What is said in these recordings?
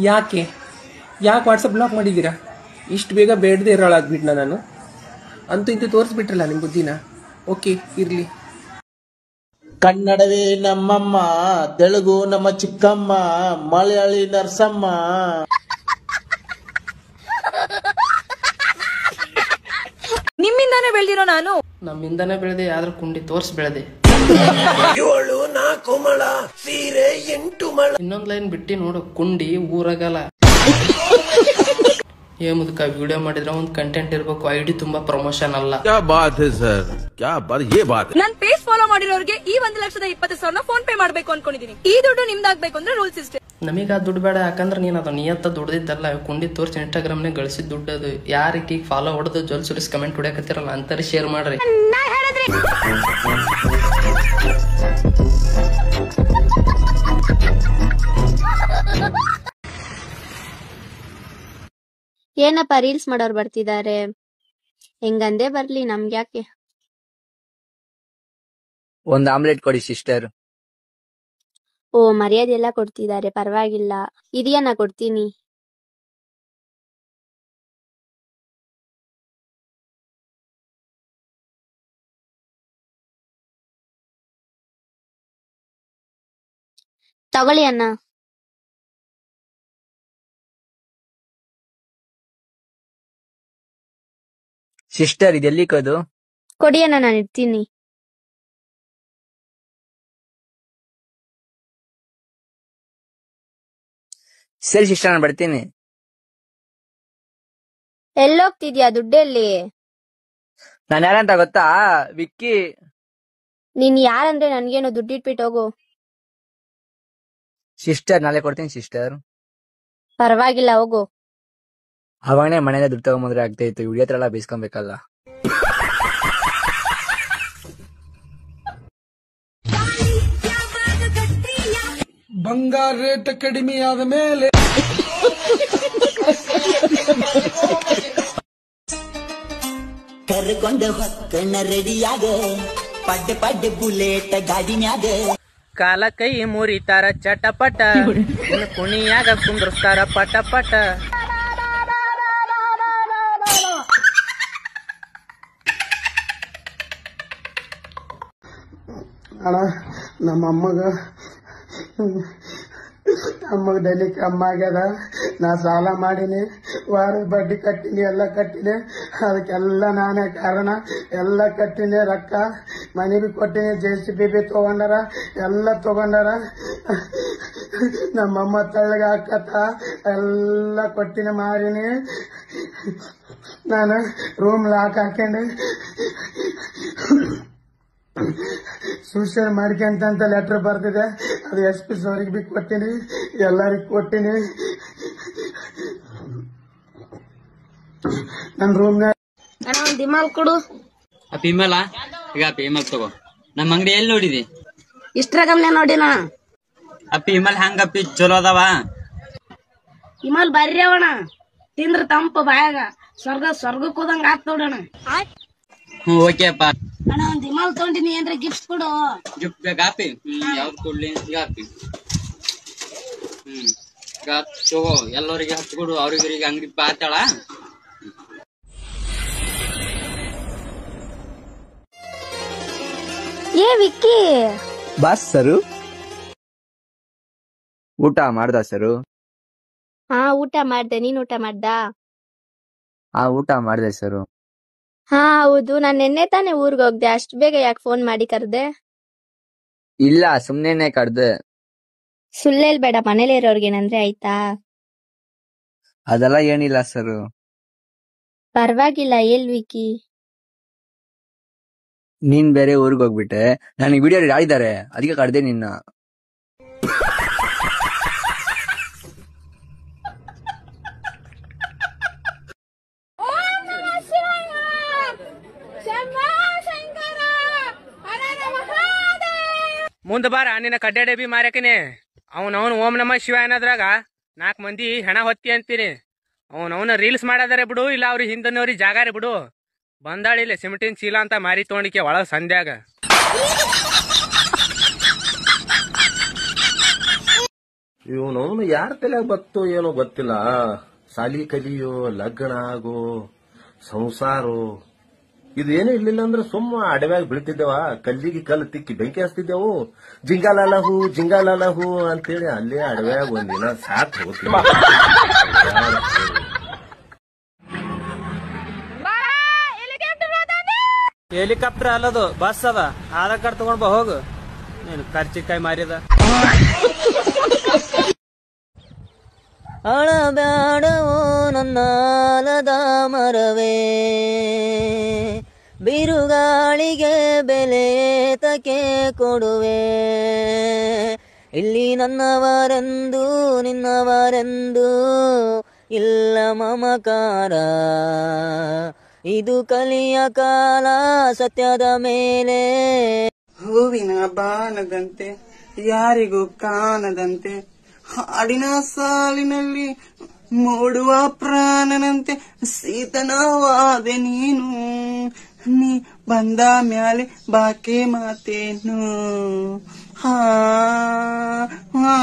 ಯಾಕೆ ಯಾಕೆ WhatsApp block ಮಾಡಿದ್ದೀರಾ? ಇಷ್ಟು ಬೇಗ ಬೇಡದೆ ಇರೋಳಾಗ್ಬಿಟ್ನಾ ನಾನು? ಅಂತೂ ಇಂತೂ ತೋರಿಸ್ಬಿಟ್ರಲ್ಲ ನಿಮ್ಮ ಬುದ್ಧಿನ. ಓಕೆ, ಇರಲಿ. ಕನ್ನಡವೇ ನಮ್ಮಮ್ಮ, ತೆಲುಗು ನಮ್ಮ ಚಿಕ್ಕಮ್ಮ, ಮಲಯಾಳಿ ನರ್ಸಮ್ಮ. ನಿಮ್ಮಿಂದಾನೇ ಬೆಳೆದಿರೋ ನಾನು. ನಮ್ಮಿಂದಾನೇ ಬೆಳೆದೆ, ಆದ್ರೂ ಕುಂಡಿ ತೋರ್ಸ್ ಬೆಳೆದೆ. 7 4 ಮಳ ಸೀರೆ 8 ಮಳ. ಇನ್ನೊಂದ್ ಲೈನ್ ಬಿಟ್ಟು ನೋಡು, ಕುಂಡಿ ಊರಾಗಲ್ಲ. ಏ ಮುದುಕ, ವಿಡಿಯೋ ಮಾಡಿದ್ರೆ ಒಂದ್ ಕಂಟೆಂಟ್ ಇರ್ಬೇಕು, ಐಡಿ ತುಂಬಾ ಪ್ರಮೋಷನ್ ಅಲ್ಲ. ನನ್ ಪೇಜ್ ಫಾಲೋ ಮಾಡಿರೋರಿಗೆ ಈ 1,20,000 ಫೋನ್ ಪೇ ಮಾಡ್ಬೇಕು ಅನ್ಕೊಂಡಿದೀನಿ. ಈ ದುಡ್ಡು ನಿಮ್ದಾಗ್ಬೇಕು ಅಂದ್ರೆ ರೂಲ್ಸ್ ಇಷ್ಟೇ. ನಮೀಗ ದುಡ್ಡು ಬೇಡ, ಯಾಕಂದ್ರೆ ನೀನ್ ಅದು ನಿಯತ್ತ ದುಡ್ದಿದ್ದಲ್ಲ, ಕುಂಡಿ ತೋರ್ಸಿ ಇನ್ಸ್ಟಾಗ್ರಾಮ್ ನಾಗ ಗಳಿಸಿದ ದುಡ್ಡು ಅದು. ಯಾರಿಗೆ ಫಾಲೋ ಹೊಡೆದು ಜೊಲ್ ಸುರಿಸ್ ಕಮೆಂಟ್ ಹೊಡ್ಯಾಕತ್ತಿರಲ್ಲ ಅಂತಾರೆ ಶೇರ್ ಮಾಡ್ರಿ. ಏನಪ್ಪ ರೀಲ್ಸ್ ಮಾಡೋರು ಬರ್ತಿದ್ದಾರೆ, ಹೆಂಗಂದೇ ಬರ್ಲಿ, ನಮ್ಗ್ಯಾಕೆ. ಒಂದ್ ಆಮ್ಲೆಟ್ ಕೊಡಿ ಸಿಸ್ಟರ್. ಓ, ಮರ್ಯಾದೆ ಎಲ್ಲ ಕೊಡ್ತಿದ್ದಾರೆ, ಪರವಾಗಿಲ್ಲ. ಇದೆಯಾ, ನಾ ಕೊಡ್ತೀನಿ. ತಗೊಳ್ಳಿ ಅಣ್ಣ. ಸಿಸ್ಟರ್ ಇದೆಲ್ಲಿಕ್ಕದು? ಕೊಡಿ ಅಣ್ಣ, ನಾನು ಇಡ್ತೀನಿ. ಸರಿ ಸಿಸ್ಟರ್, ನಾನು ಬರ್ತೀನಿ. ಎಲ್ಲೋಗ್ತಿದ್ಯಾ? ದುಡ್ಡೆಲ್ಲಿ? ನಾನು ಯಾರಂತ ಗೊತ್ತಾ? ವಿಕ್ಕಿ. ನೀನ್ ಯಾರಂದ್ರೆ ನನ್ಗೇನು, ದುಡ್ಡಿಟ್ಬಿಟ್ಟು ಹೋಗು. ಸಿಸ್ಟರ್ ನಾಳೆ ಕೊಡ್ತೀನಿ ಸಿಸ್ಟರ್. ಪರವಾಗಿಲ್ಲ, ಹೋಗು. ಅವಾಗನೇ ಮನೆಯಿಂದ ದುಡ್ಡು ತಗೊಂಬಂದ್ರೆ ಆಗ್ತಾ ಇತ್ತು, ವಿಡಿಯೋ ಹತ್ರ ಎಲ್ಲ ಬೀಸ್ಕೊಬೇಕಲ್ಲ. ಬಂಗಾರ ರೇಟ್ ಕಡಿಮೆ ಆದ ಮೇಲೆ ಕರ್ಕೊಂಡ ಹೊಕ್ಕಣ್ಣ ರೆಡಿಯಾಗ, ಪಡ್ಡೆ ಪಡ್ಡೆ ಬುಲೆಟ್ ಗಾಡಿನ್ಯಾಗ. ಕಾಲ ಕೈ ಮುರಿತಾರ ಚಟಪಟ, ಕುಣಿಯಾಗ ಕುಂದ್ರಸ್ತಾರ ಪಟ ಪಟ. ಅಣ್ಣ, ನಮ್ಮ ಅಮ್ಮಗ ಡೈಲಿ ಕಮ್ಮ ಆಗ್ಯದ. ನಾ ಸಾಲ ಮಾಡೀನಿ, ವಾರದ ಬಡ್ಡಿ ಕಟ್ಟಿನಿ, ಎಲ್ಲ ಕಟ್ಟಿನಿ. ಅದಕ್ಕೆಲ್ಲ ನಾನೇ ಕಾರಣ. ಎಲ್ಲ ಕಟ್ಟಿನಿ, ರೊಕ್ಕ ಮನೆ ಬಿ ಕೊಟ್ಟಿನಿ, JCB ತಗೊಂಡಾರ, ಎಲ್ಲ ತಗೊಂಡಾರ. ನಮ್ಮಮ್ಮ ತಳ್ಳಗ ಹಾಕತ್ತ ಎಲ್ಲ ಕೊಟ್ಟಿನಿ, ಮಾರಿನಿ. ನಾನು ರೂಮ್ ಲಾಕ್ ಹಾಕೊಂಡೆ ಸೂಸೈಡ್ ಮಾಡ್ಕೊಂತ ಲೆಟರ್ ಬರ್ತಿದೆ. ಅದು SP ಸೋರಿಗೆ ಬಿ ಕೊಟ್ಟಿನಿ, ಎಲ್ಲರಿಗೂ ಕೊಟ್ಟಿನಿ. ನನ್ ರೂಮ್ನಾಗ ಒಂದ್ ಇಮಾಲ್ ಕೊಡು. ಇಮಲ ಈಗ ಇಮಲ್ ತಗೋ. ನಮ್ಮ ಅಂಗಡಿ ಎಲ್ಲಿ ನೋಡಿದಿ? ಇನ್ಸ್ಟಾಗ್ರಾಮ್ ನೋಡಿನ. ಇಮಲ್ ಹಂಗಪ್ಪಿ ಚಲೋ ಅದಾವ? ಇಮಾಲ್ ಬರ್ರಿ ಅವಣ, ತಿಂದ್ರ ತಂಪ ಬಾಯಾಗ, ಸ್ವರ್ಗಕ್ಕೆ ಹೋದಂಗ ಆತ್ ನೋಡೋಣ. ಓಕೆ ಅಪ್ಪ. ಅಣ್ಣ, ಒಂದ್ ಇಮಾಲ್ ತಗೊಂಡಿನಿ, ಏನ್ರ ಗಿಫ್ಟ್ ಕೊಡು. ಗಿಫ್ಟ್ ಬೇಕಾಪಿ? ಯಾವ್ದು ಕೊಡ್ಲಿ? ಗಾಪಿ ತಗೋ, ಎಲ್ಲರಿಗೆ ಹತ್ತು ಕೊಡು, ಅವ್ರಿಗೆ ಅಂಗಡಿ ಬಾತಾಳ. ಏ ವಿಕ್ಕಿ. ಬಾಸ್ ಸರು, ಊಟ ಮಾಡ್ದ ಸರು? ಹಾ, ಊಟ ಮಾಡ್ದೆ. ನೀನ್ ಊಟ ಮಾಡ್ದಾ? ಊಟ ಮಾಡ್ದೆ ಸರು. ಹಾ ಹೌದು, ನಾನ್ ನಿನ್ನೆ ತಾನೇ ಊರ್ಗ್ ಹೋಗ್ದೆ. ಅಷ್ಟ್ ಬೇಗ ಯಾಕೆ ಫೋನ್ ಮಾಡಿ ಕರ್ದೆ? ಇಲ್ಲ, ಸುಮ್ನೆನೆ ಕರ್ದೆ. ಸುಳ್ಳೇಳ್ಬೇಡ, ಮನೇಲಿ ಇರೋರ್ಗೇನಂದ್ರೆ ಆಯ್ತಾ? ಅದೆಲ್ಲ ಏನಿಲ್ಲ ಸರು. ಪರವಾಗಿಲ್ಲ, ವಿಕ್ಕಿ. ನೀನ್ ಬೇರೆ ಊರ್ಗ್ ಹೋಗ್ಬಿಟ್ಟೆ, ನನಗೆ ವಿಡಿಯೋ ಆಡಿದ್ದಾರೆ, ಅದಕ್ಕೆ ಕರ್ದೆ ನಿನ್ನ. ಮುಂದ ಬಾರ, ನಿನ್ನ ಕಡ್ಡಾಡೆ ಬಿ ಮಾರ್ಯಾಕಿನಿ. ಅವನವನ್ ಓಂ ನಮ ಶಿವ ಅನ್ನೋದ್ರಾಗ 4 ಮಂದಿ ಹೆಣ ಹೊತ್ತಿ ಅಂತೀನಿ. ಅವನವನ ರೀಲ್ಸ್ ಮಾಡಾದರೆ ಬಿಡು, ಇಲ್ಲ ಅವ್ರ ಹಿಂದನವ್ರಿಗೆ ಜಾಗಾರಿ ಬಿಡು. ಬಂದಾಳಿಲ್ಲ ಸಿಮೆಂಟಿನ ಚೀಲ ಅಂತ ಮಾರಿ ತೊಗೊಂಡಿಕೆ ಒಳಗ ಸಂಧ್ಯಾಗ. ಇವನವನು ಯಾರ ತಲೆಯಾಗ ಬತ್ತೋ ಏನೋ ಗೊತ್ತಿಲ್ಲ. ಸಾಲಿ ಕಲಿಯೋ, ಲಗ್ನ ಆಗೋ, ಸಂಸಾರೋ ಇದೇನು ಇರ್ಲಿಲ್ಲ ಅಂದ್ರೆ ಸುಮ್ಮ ಅಡವ್ಯಾಗ ಬೀಳ್ತಿದ್ದೇವ, ಕಲ್ಲಿಗೆ ಕಲ್ಲು ತಿಕ್ಕಿ ಬೆಂಕಿ ಹಚ್ತಿದ್ದೆವು. ಜಿಂಗಾಲಹು ಅಂತೇಳಿ ಅಲ್ಲೇ ಅಡವ್ಯಾಗ ಒಂದಿನ ಸಾಕ್ ಹೋಗ್ತೀವಿ. ಹೆಲಿಕಾಪ್ಟರ್ ಅಲ್ಲದು, ಬಸ್ ಅದ. ಆಧಾರ್ ಕಾರ್ಡ್ ತಗೊಂಡ್ ಬಾ ಹೋಗು. ನೀನು ಖರ್ಚಿಕಾಯಿ ಮಾರಿದ. ಅಳಬ್ಯಾಡವೋ ನನ್ನಾಲದ ಮರವೇ, ಬಿರುಗಾಳಿಗೆ ಬೆಲೆ ತಕೆ ಕೊಡುವೆ. ಇಲ್ಲಿ ನನ್ನವರೆಂದು ನಿನ್ನವರೆಂದು ಇಲ್ಲ ಮಮಕಾರ. ಇದು ಕಲಿಯ ಕಾಲ ಸತ್ಯದ ಮೇಲೆ. ಹೂವಿನ ಬಾಣದಂತೆ ಯಾರಿಗೂ ಕಾಣದಂತೆ, ಹಾಡಿನ ಸಾಲಿನಲ್ಲಿ ಮೂಡುವ ಪ್ರಾಣನಂತೆ ಸೀತನವಾದೆ ನೀನು. ನೀ ಬಂದ ಮ್ಯಾಲೆ ಬಾಕೆ ಮಾತೇನು. ಹಾ ಹಾ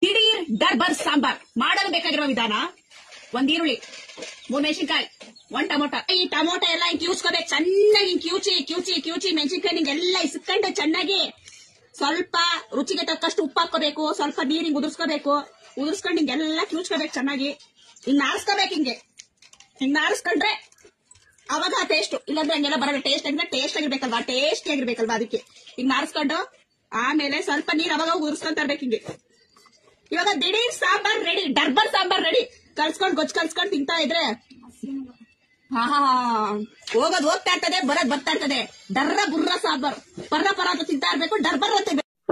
ದಿಢೀರ್ ಡರ್ಬರ್ ಸಾಂಬಾರ್ ಮಾಡಲು ಬೇಕಾಗಿರುವ ವಿಧಾನ: 1 ಈರುಳ್ಳಿ, 3 ಮೆಣಸಿನ್ಕಾಯಿ, 1 ಟೊಮೊಟೊ. ಈ ಟೊಮೊಟೊ ಎಲ್ಲ ಹಿಂಗ್ ಕಿವುಚ್ಕೋಬೇಕು ಚೆನ್ನಾಗಿ. ಕ್ಯೂಚಿ ಮೆಣಸಿನ್ಕಾಯಿ ನಿಂಗೆಲ್ಲ ಇಸ್ಕೊಂಡು ಚೆನ್ನಾಗಿ ಸ್ವಲ್ಪ ರುಚಿಗೆ ತಕ್ಕಷ್ಟು ಉಪ್ಪು ಹಾಕೋಬೇಕು. ಸ್ವಲ್ಪ ನೀರ್ ಹಿಂಗ್ ಉದುರ್ಸ್ಕೋಬೇಕು. ಉದುರ್ಸ್ಕೊಂಡು ಹಿಂಗೆಲ್ಲ ಕಿವುಚ್ಕೋಬೇಕು ಚೆನ್ನಾಗಿ. ಹಿಂಗ್ ನಾರಿಸ್ಕೋಬೇಕು. ಹಿಂಗ್ ನಾರಿಸ್ಕೊಂಡ್ರೆ ಅವಾಗ ಟೇಸ್ಟ್. ಇಲ್ಲಾಂದ್ರೆ ಹಂಗೆಲ್ಲ ಬರಲ್ಲ. ಟೇಸ್ಟ್ ಅಂದ್ರೆ ಟೇಸ್ಟ್ ಆಗಿರ್ಬೇಕಲ್ವಾ ಅದಕ್ಕೆ ಹಿಂಗ್ ನಾರಿಸ್ಕೊಂಡು ಆಮೇಲೆ ಸ್ವಲ್ಪ ನೀರ್ ಅವಾಗ ಉದುರ್ಸ್ಕೊಂಡ್ ತರ್ಬೇಕು ಹಿಂಗೆ. ಇವಾಗ ದಿಢೀರ್ ಸಾಂಬಾರ್ ರೆಡಿ, ಡರ್ಬರ್ ಸಾಂಬಾರ್ ರೆಡಿ. ಕಲ್ಸ್ಕೊಂಡ್ ಗೊಜ್ಜು ತಿಂತಾ ಇದ್ರೆ ಹೋಗೋದು ಹೋಗ್ತಾ ಇರ್ತದೆ, ಬರೋದ್ ಬರ್ತಾ ಇರ್ತದೆ. ಡರ್ರ ಬುರ್ರ ಸಾಂಬಾರ್ ಪರ್ರ ಅಂತ ತಿಂತಾ ಇರ್ಬೇಕು. ಡರ್ಬರ್ ಅಂತ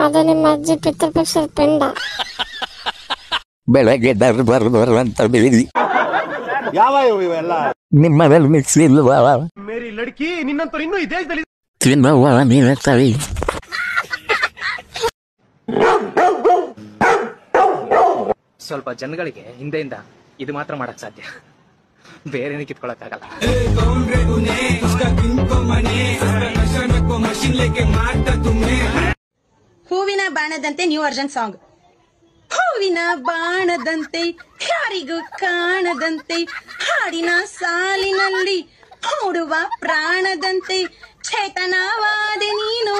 ಅದು ನಿಮ್ಮ ಅಜ್ಜಿ ಪಿತೃಪಕ್ಷದ ಪೆಂಡ. ಬೆಳಗ್ಗೆ ದರ್ಬರ್ ಅಂತ ಬೆಳಿದಿ. ಯಾವ ಇವೆಲ್ಲ ನಿಮ್ಮಲ್ಲಿ ಮಿಕ್ಸ್ ಇಲ್ವಾ? ಮೇರಿ ಲಡ್ಕಿ ನಿನ್ನಂತವ್ರು ಇನ್ನೂ ಈ ದೇಶದಲ್ಲಿ ತಿನ್ನವ್ವ ನೀವೇ ಸರಿ. ಸ್ವಲ್ಪ ಜನಗಳಿಗೆ ಹಿಂದೆಯಿಂದ ಇದು ಮಾತ್ರ ಮಾಡಕ್ ಸಾಧ್ಯ, ಬೇರೆನೇ ಕಿತ್ಕೊಳಕ್ ಆಗಲ್ಲ. ಹೂವಿನ ಬಾಣದಂತೆ ನ್ಯೂ ವರ್ಜನ್ ಸಾಂಗ್. ಹೂವಿನ ಬಾಣದಂತೆ ಯಾರಿಗೂ ಕಾಣದಂತೆ, ಹಾಡಿನ ಸಾಲಿನಲ್ಲಿ ಮೂಡುವ ಪ್ರಾಣದಂತೆ ಚೇತನವಾದೆ ನೀನು.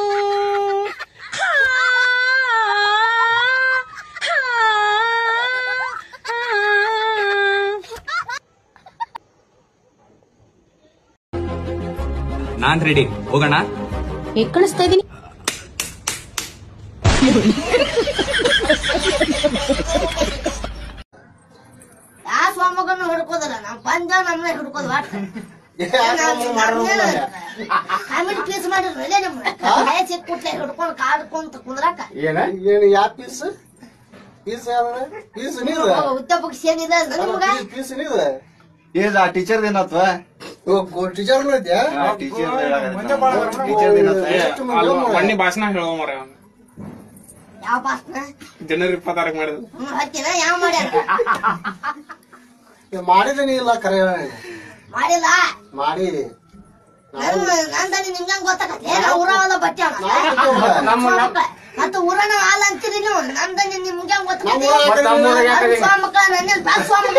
ನಾನ್ ರೆಡಿ, ಹೋಗೋಣ. ಕಳಿಸ್ತಾ ಇದೀನಿ. ಯಾವ ಸ್ವಾಮಗನ್ನು ಹುಡ್ಕೋದಲ್ಲ, ನಾವ್ ಬಂದ ನಮ್ನ ಹುಡ್ಕೋದ್ ಕಾಮಿಡಿ ಪೀಸ್ ಮಾಡಿರ್ರಲ್ಲೇ ನಮ್ಮ ಕೂಟ್ಲೆ ಹಿಡ್ಕೊಂಡು ಕಾಡ್ಕೊಂತ ಕುಂದ್ರಾಕ. ಯಾವ ಪೀಸ್ ಉತ್ತಪಕ್ಷ ಏನಿಲ್ಲ ನಿಮ್ಗ ಪೀಸ್ ಟೀಚರ್ ಏನತ್ವ ಟೀಚರ್ ಭಾಷಣ ಹೇಳೋ ಮರ. ಯಾವ ಭಾಷಣ? ಜನವರಿ 26 ಮಾಡಿದ್ರು. ಹತ್ತಿನ ಯಾವ ಮಾಡ್ಯಾರ? ಮಾಡಿದೀನಿ ಇಲ್ಲ ಕರೆ ಮಾಡಿಲ್ಲ. ಮಾಡಿ ನಂದನಿ ನಿಮ್ಗಂಗ್ ಗೊತ್ತಾಗತ್ತೆ. ಊರವಲ್ಲ ಬಟ್ಟೆ ಮತ್ತೆ ಊರನ ಹಾಲ್ ಅಂತೀರಿ ನೀವು. ನಂದನಿ ನಿಮ್ಗಂಗ್ ಗೊತ್ತಾಗತ್ತೆ. ಸ್ವಾಮಕ್ಕ ನನ್ನ ಬ್ಯಾಗ್ ಸ್ವಾಮಕ್ಕ.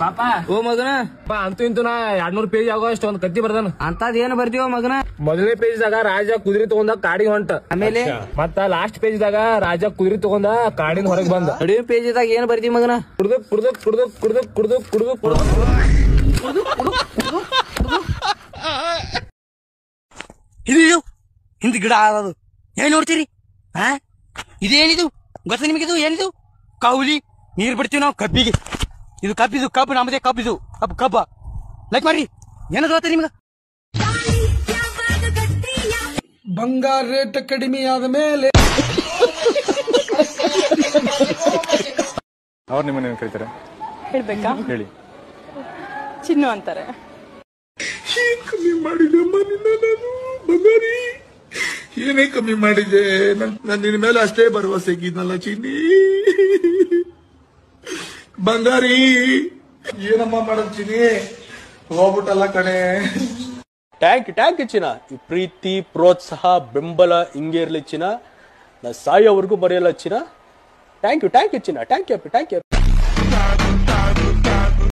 ಪಾಪ ಓ ಮಗನ ಅಂತೂ ಇಂತೂ ನಾ 200 ಪೇಜ್ ಆಗೋ ಅಷ್ಟು ಒಂದ್ ಕತ್ತಿ ಬರ್ದಾನ. ಅಂತದ್ ಏನ್ ಬರ್ತೀವ ಮಗನ? ಮೊದಲನೇ ಪೇಜ್ ದಾಗ ರಾಜ ಕುದುರೆ ತಗೊಂಡ ಕಾಡಿಗೆ ಹೊಂಟ. ಆಮೇಲೆ ಮತ್ತ ಲಾಸ್ಟ್ ಪೇಜ್ ದಾಗ ರಾಜ ಕುದುರೆ ತಗೊಂಡ ಕಾಡಿನ ಹೊರಗೆ ಬಂದ. ನಡುವಿನ ಪೇಜ್ ದಾಗ ಏನ್ ಬರ್ತೀವಿ ಮಗನ? ಕುಡ್ದು ಇದು ಹಿಂದ್ ಗಿಡ ಆದದು ಏನ್ ನೋಡ್ತೀರಿ? ಇದೇನಿದು ಗೊತ್ತ ನಿಮಗಿದು? ಏನಿದು? ಕೌಲಿ ನೀರ್ ಬಿಡ್ತೀವಿ ನಾವು ಕಬ್ಬಿಗೆ. ಇದು ಕಬ್ಬು ನಮ್ಮದೇ ಕಬ್ಬಿದು ಕಬ್ಬ ಲೈಕ್ ಮಾಡ್ರಿ. ಏನದು ಗೊತ್ತ ನಿಮ್ಗ? ಬಂಗಾರ ರೇಟ್ ಕಡಿಮೆ ಆದ ಮೇಲೆ ಅವ್ರು ನಿಮ್ಮನ್ನ ಕರೀತಾರೆ. ಹೇಳ್ಬೇಕಾ? ಹೇಳಿ. ಚಿನ್ನು ಅಂತಾರೆ. ಕಮ್ಮಿ ಮಾಡಿದಮ್ಮ ನಿನ್ನ ನಾನು ಬಂಗಾರಿ. ಏನೇ ಕಮ್ಮಿ ಮಾಡಿದೆ? ನನ್ನ ನಿನ್ನ ಮೇಲೆ ಅಷ್ಟೇ ಭರವಸೆ ಇದ್ನಲ್ಲ ಚಿನ್ನಿ. ಬಂಗಾರಿ ಏನಮ್ಮ ಮಾಡಚ್ಚಿನಿ ಹೋಗ್ಬಿಟ್ಟಲ್ಲ ಕಣೆ. ಟ್ಯಾಂಕ್ ಚಿನ್ನ. ಈ ಪ್ರೀತಿ ಪ್ರೋತ್ಸಾಹ ಬೆಂಬಲ ಹಿಂಗೆ ಇರ್ಲಿ ಚಿನ್ನ. ನಾ ಸಾಯೋವರೆಗೂ ಬರೆಯಲ್ಲ ಚಿನ್ನ. ಥ್ಯಾಂಕ್ ಯು ಚಿನ್ನ. Thank you.